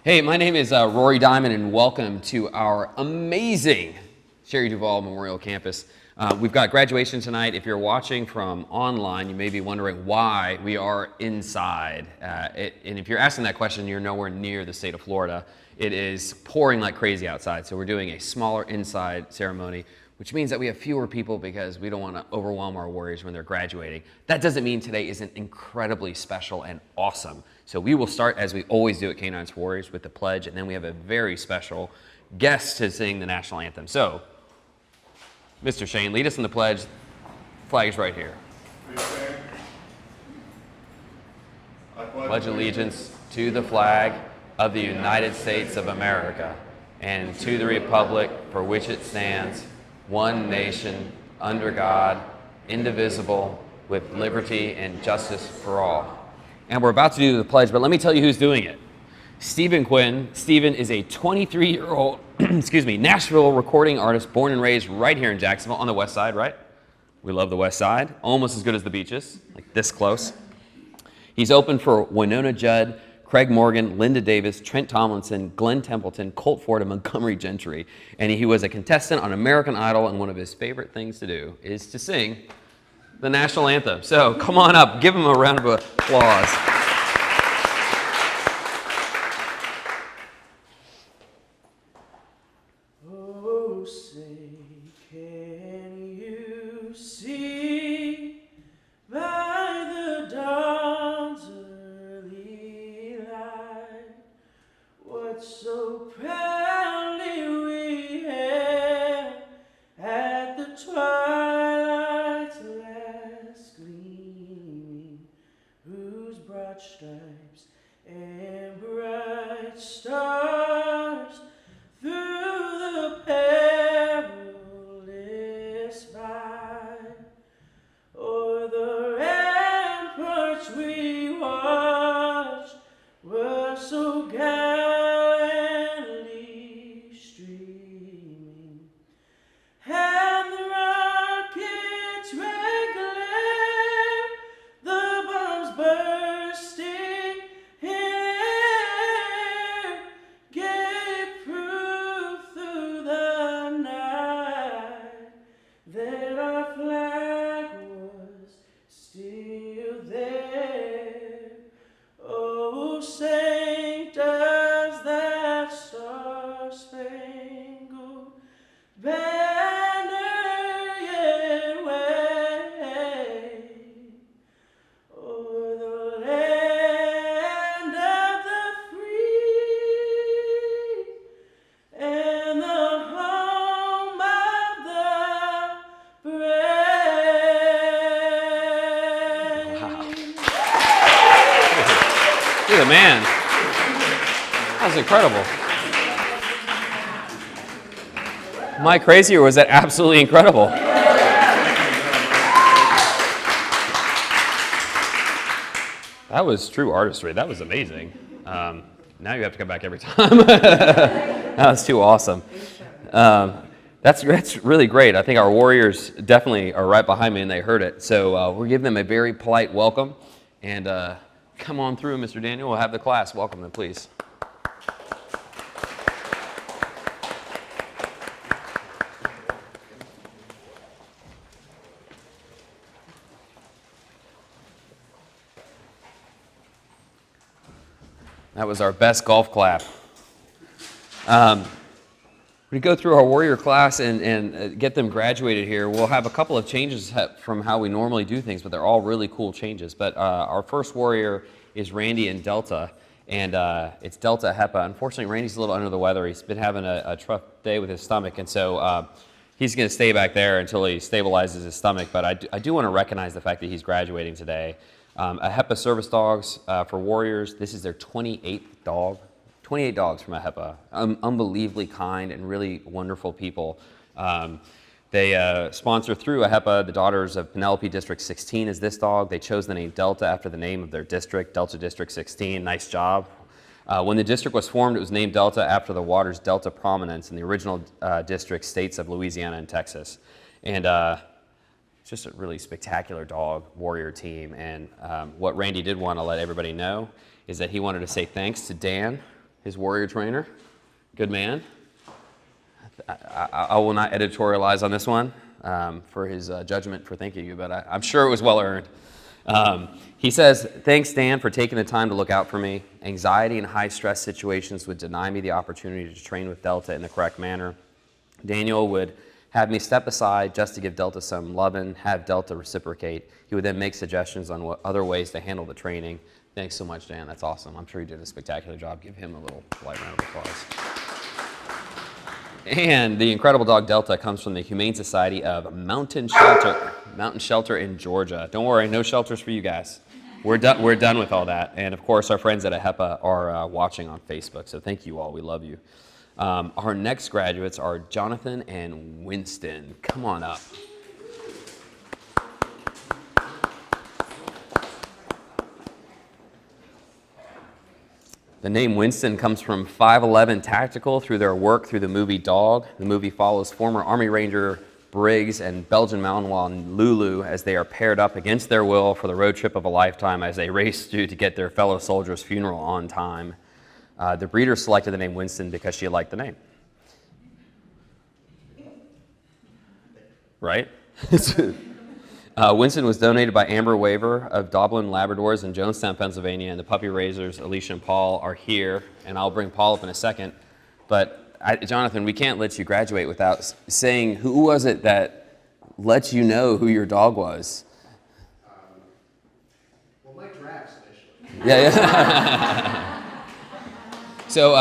Hey, my name is Rory Diamond, and welcome to our amazing Sherry Duvall Memorial Campus. We've got graduation tonight. If you're watching from online, you may be wondering why we are inside. And if you're asking that question, you're nowhere near the state of Florida. It is pouring like crazy outside, so we're doing a smaller inside ceremony, which means that we have fewer people because we don't want to overwhelm our Warriors when they're graduating. That doesn't mean today isn't incredibly special and awesome. So we will start, as we always do at K9s For Warriors, with the pledge, and then we have a very special guest to sing the National Anthem. So, Mr. Shane, lead us in the pledge. Flag is right here. I pledge allegiance to the flag of the United States of America and to the republic for which it stands, one nation, under God, indivisible, with liberty and justice for all. And we're about to do the pledge, but let me tell you who's doing it. Stephen Quinn. Stephen is a 23-year-old, Nashville recording artist, born and raised right here in Jacksonville on the west side, right? We love the west side, almost as good as the beaches, like this close. He's opened for Winona Judd, Craig Morgan, Linda Davis, Trent Tomlinson, Glenn Templeton, Colt Ford, and Montgomery Gentry. And he was a contestant on American Idol, and one of his favorite things to do is to sing the National Anthem. So come on up, give him a round of applause. Oh, say, can you see by the dawn's early light what so proudly we hailed at the twilight's last gleaming, whose broad stripes and bright stars through the perilous fight, o'er the ramparts we watched were so gallantly streaming, and the rocket's red glare, the bombs bursting in air, gave proof through the night that our flag was still there. Oh, say does that star-spangled banner yet wave o'er the land of the free and the home of the brave. Wow. You're the man. That was incredible. Am I crazy, or was that absolutely incredible? That was true artistry. That was amazing. Now you have to come back every time. That was too awesome. That's really great. I think our Warriors definitely are right behind me, and they heard it. So we'll give them a very polite welcome. And come on through, Mr. Daniel. We'll have the class welcome them, please. That was our best golf clap. We go through our Warrior class and get them graduated here. We'll have a couple of changes from how we normally do things, but they're all really cool changes. But our first Warrior is Randy in Delta, and it's Delta AHEPA. Unfortunately, Randy's a little under the weather. He's been having a tough day with his stomach, and so he's going to stay back there until he stabilizes his stomach. But I do want to recognize the fact that he's graduating today. AHEPA service dogs for Warriors. This is their 28th dog. 28 dogs from AHEPA. Unbelievably kind and really wonderful people. They sponsor through AHEPA. The Daughters of Penelope District 16 is this dog. They chose the name Delta after the name of their district, Delta District 16. Nice job. When the district was formed, it was named Delta after the water's delta prominence in the original district states of Louisiana and Texas. And it's just a really spectacular dog warrior team. And what Randy did want to let everybody know is that he wanted to say thanks to Dan his warrior trainer. Good man. I will not editorialize on this one for his judgment for thanking you, but I'm sure it was well earned. He says, thanks, Dan, for taking the time to look out for me. Anxiety and high-stress situations would deny me the opportunity to train with Delta in the correct manner. Daniel would have me step aside just to give Delta some loving, have Delta reciprocate. He would then make suggestions on what other ways to handle the training. Thanks so much, Dan. That's awesome. I'm sure he did a spectacular job. Give him a little light round of applause. And the incredible dog Delta comes from the Humane Society of Mountain Shelter in Georgia. Don't worry, no shelters for you guys. We're done with all that. And of course, our friends at AHEPA are watching on Facebook. So thank you all. We love you. Our next graduates are Jonathan and Winston. Come on up. The name Winston comes from 5'11" Tactical through their work through the movie Dog. The movie follows former Army Ranger Briggs and Belgian Malinois Lulu as they are paired up against their will for the road trip of a lifetime as they race to get their fellow soldier's funeral on time. The breeder selected the name Winston because she liked the name. Right? Winston was donated by Amber Waver of Doblin Labradors in Jonestown, Pennsylvania, and the puppy raisers, Alicia and Paul, are here, and I'll bring Paul up in a second. But Jonathan, we can't let you graduate without saying who was it that let you know who your dog was? Well, Mike Drax initially. Yeah. So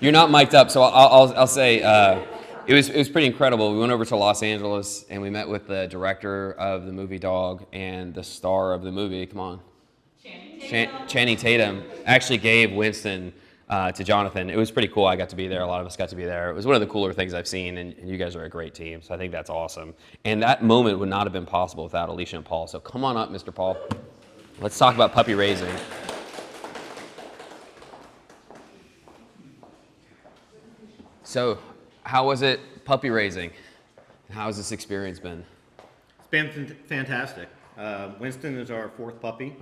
you're not mic'd up, so I'll say. It was pretty incredible. We went over to Los Angeles and we met with the director of the movie Dog and the star of the movie. Come on. Channing Tatum actually gave Winston to Jonathan. It was pretty cool. I got to be there. A lot of us got to be there. It was one of the cooler things I've seen, and you guys are a great team, so I think that's awesome. And that moment would not have been possible without Alicia and Paul. So come on up, Mr. Paul. Let's talk about puppy raising. So, how was it puppy raising? How has this experience been? It's been fantastic. Winston is our fourth puppy.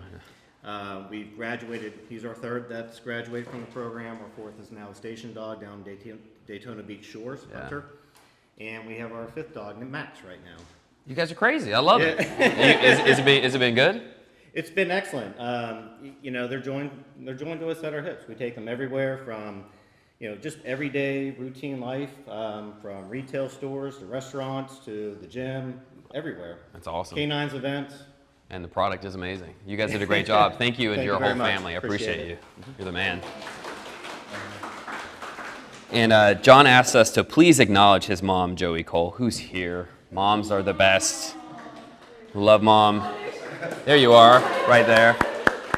We've graduated. He's our third that's graduated from the program. Our fourth is now a station dog down Daytona Beach Shores, Hunter. And we have our fifth dog, Max, right now. You guys are crazy. I love it. Has it been good? It's been excellent. You know, they're joined to us at our hips. We take them everywhere from, you know, just everyday routine life, from retail stores to restaurants to the gym, everywhere. That's awesome. K9s events. And the product is amazing. You guys did a great job. Thank you and Thank your you whole very much. family. I appreciate you. Appreciate You're the man. And John asked us to please acknowledge his mom, Joey Cole, who's here. Moms are the best. Love Mom. There you are, right there.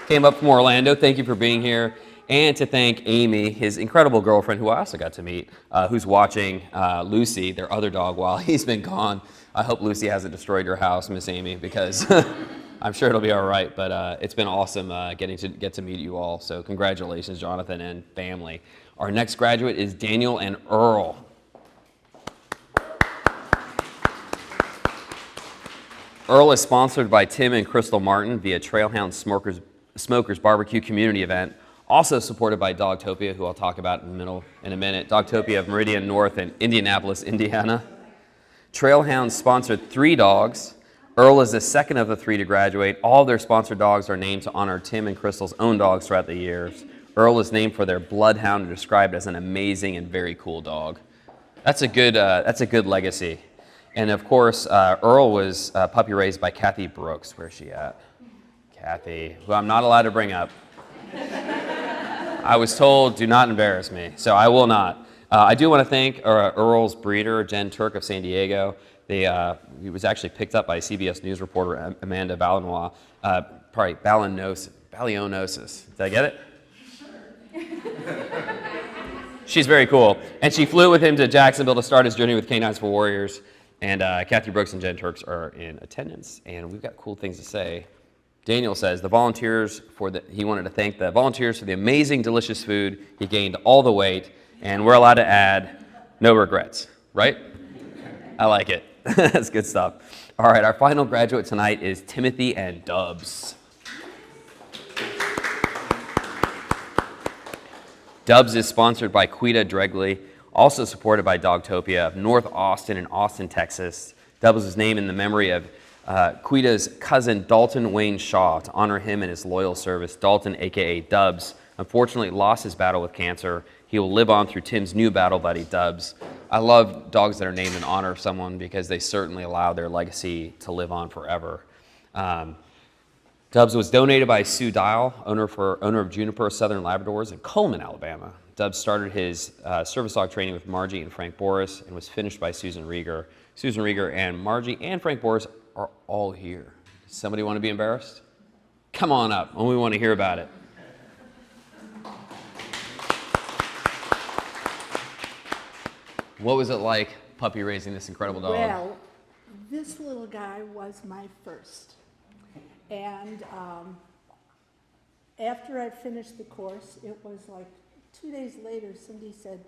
Came up from Orlando. Thank you for being here. And to thank Amy, his incredible girlfriend, who I also got to meet, who's watching Lucy, their other dog, while he's been gone. I hope Lucy hasn't destroyed your house, Miss Amy, because I'm sure it'll be all right. But it's been awesome getting to meet you all. So congratulations, Jonathan and family. Our next graduate is Daniel and Earl. Earl is sponsored by Tim and Crystal Martin via Trailhound Smokers Barbecue Community Event. Also supported by Dogtopia, who I'll talk about in a minute. Dogtopia of Meridian North in Indianapolis, Indiana. Trailhound sponsored 3 dogs. Earl is the second of the 3 to graduate. All their sponsored dogs are named to honor Tim and Crystal's own dogs throughout the years. Earl is named for their bloodhound and described as an amazing and very cool dog. That's a good legacy. And of course, Earl was puppy raised by Kathy Brooks. Where's she at? Kathy, who I'm not allowed to bring up. I was told, do not embarrass me, so I will not. I do want to thank Earl's breeder, Jen Turk of San Diego. He was actually picked up by CBS News reporter Amanda Balinois, Balionosis. Did I get it? She's very cool. And she flew with him to Jacksonville to start his journey with K9s For Warriors. And Kathy Brooks and Jen Turks are in attendance, and we've got cool things to say. Daniel says he wanted to thank the volunteers for the amazing, delicious food. He gained all the weight, and we're allowed to add no regrets, right? I like it. That's good stuff. All right, our final graduate tonight is Timothy and Dubs. Dubs is sponsored by Quita Dregley, also supported by Dogtopia of North Austin in Austin, Texas. Dubs is named in the memory of Quita's cousin Dalton Wayne Shaw to honor him and his loyal service. Dalton, aka Dubs, unfortunately lost his battle with cancer. He will live on through Tim's new battle buddy, Dubs. I love dogs that are named in honor of someone because they certainly allow their legacy to live on forever. Dubs was donated by Sue Dial, owner of Juniper Southern Labradors in Coleman, Alabama. Dubs started his service dog training with Margie and Frank Boris and was finished by Susan Rieger. Susan Rieger and Margie and Frank Boris are all here. Somebody want to be embarrassed? Come on up, and we want to hear about it. What was it like puppy raising this incredible dog? Well, this little guy was my first. And after I finished the course, it was like 2 days later, Cindy said,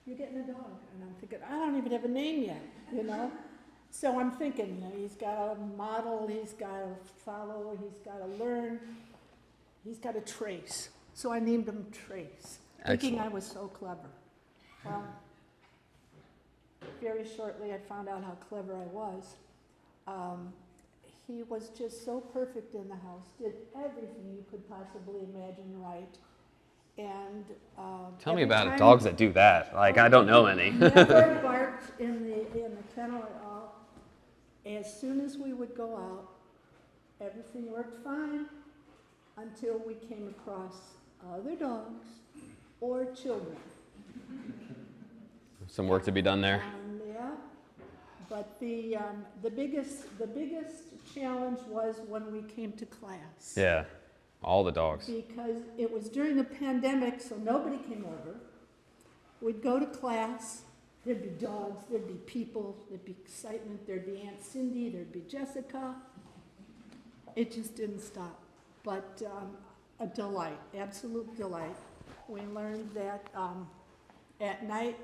"You're getting a dog." And I'm thinking, I don't even have a name yet, you know? So I'm thinking, he's got to model, he's got to follow, he's got to learn, he's got to trace. So I named him Trace, thinking I was so clever. Well, very shortly I found out how clever I was. He was just so perfect in the house, did everything you could possibly imagine right. And tell me about it, dogs that do that. Like, I don't know any. Never barked in the kennel at all. As soon as we would go out, everything worked fine until we came across other dogs or children. Some work to be done there. Yeah, but the biggest challenge was when we came to class. Yeah, all the dogs. Because it was during the pandemic, so nobody came over. We'd go to class, there'd be dogs, there'd be people, there'd be excitement, there'd be Aunt Cindy, there'd be Jessica. It just didn't stop. But a delight, absolute delight. We learned that at night,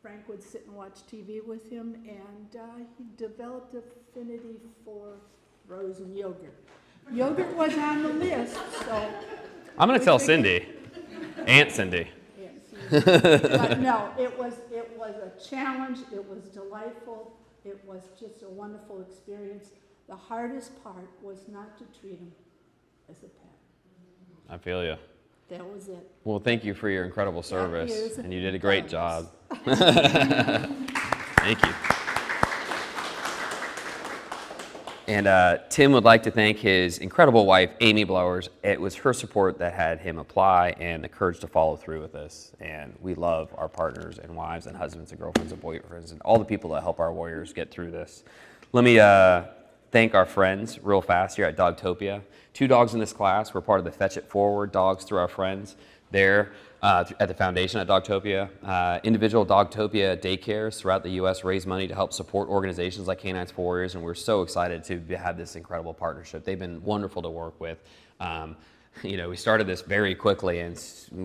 Frank would sit and watch TV with him, and he developed affinity for frozen yogurt. Yogurt was on the list, so... I'm going to tell Cindy. Aunt Cindy. Yes, but no, it was a challenge, it was delightful, it was just a wonderful experience. The hardest part was not to treat him as a pet. I feel you. That was it. Well, thank you for your incredible service, and you did a great job. Thank you. And Tim would like to thank his incredible wife, Amy Blowers. It was her support that had him apply and the courage to follow through with this. And we love our partners and wives and husbands and girlfriends and boyfriends and all the people that help our warriors get through this. Let me thank our friends real fast here at Dogtopia. 2 dogs in this class. We're part of the Fetch It Forward dogs through our friends there at the foundation at Dogtopia. Individual Dogtopia daycares throughout the U.S. raise money to help support organizations like K9s For Warriors, and we're so excited to have this incredible partnership. They've been wonderful to work with. You know, we started this very quickly, and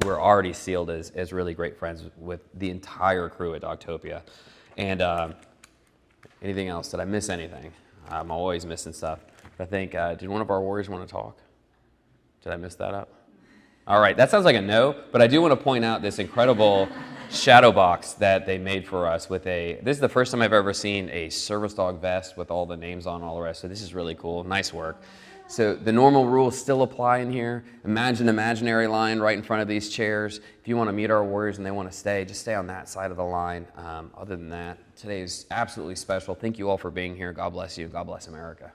we're already sealed as really great friends with the entire crew at Dogtopia. And anything else? Did I miss anything? I'm always missing stuff. I think, did one of our warriors want to talk? Did I miss that up? All right, that sounds like a no, but I do want to point out this incredible shadow box that they made for us with this is the first time I've ever seen a service dog vest with all the names on all the rest, so this is really cool, nice work. So the normal rules still apply in here. Imagine an imaginary line right in front of these chairs. If you want to meet our warriors and they want to stay, just stay on that side of the line. Other than that, today is absolutely special. Thank you all for being here. God bless you. God bless America.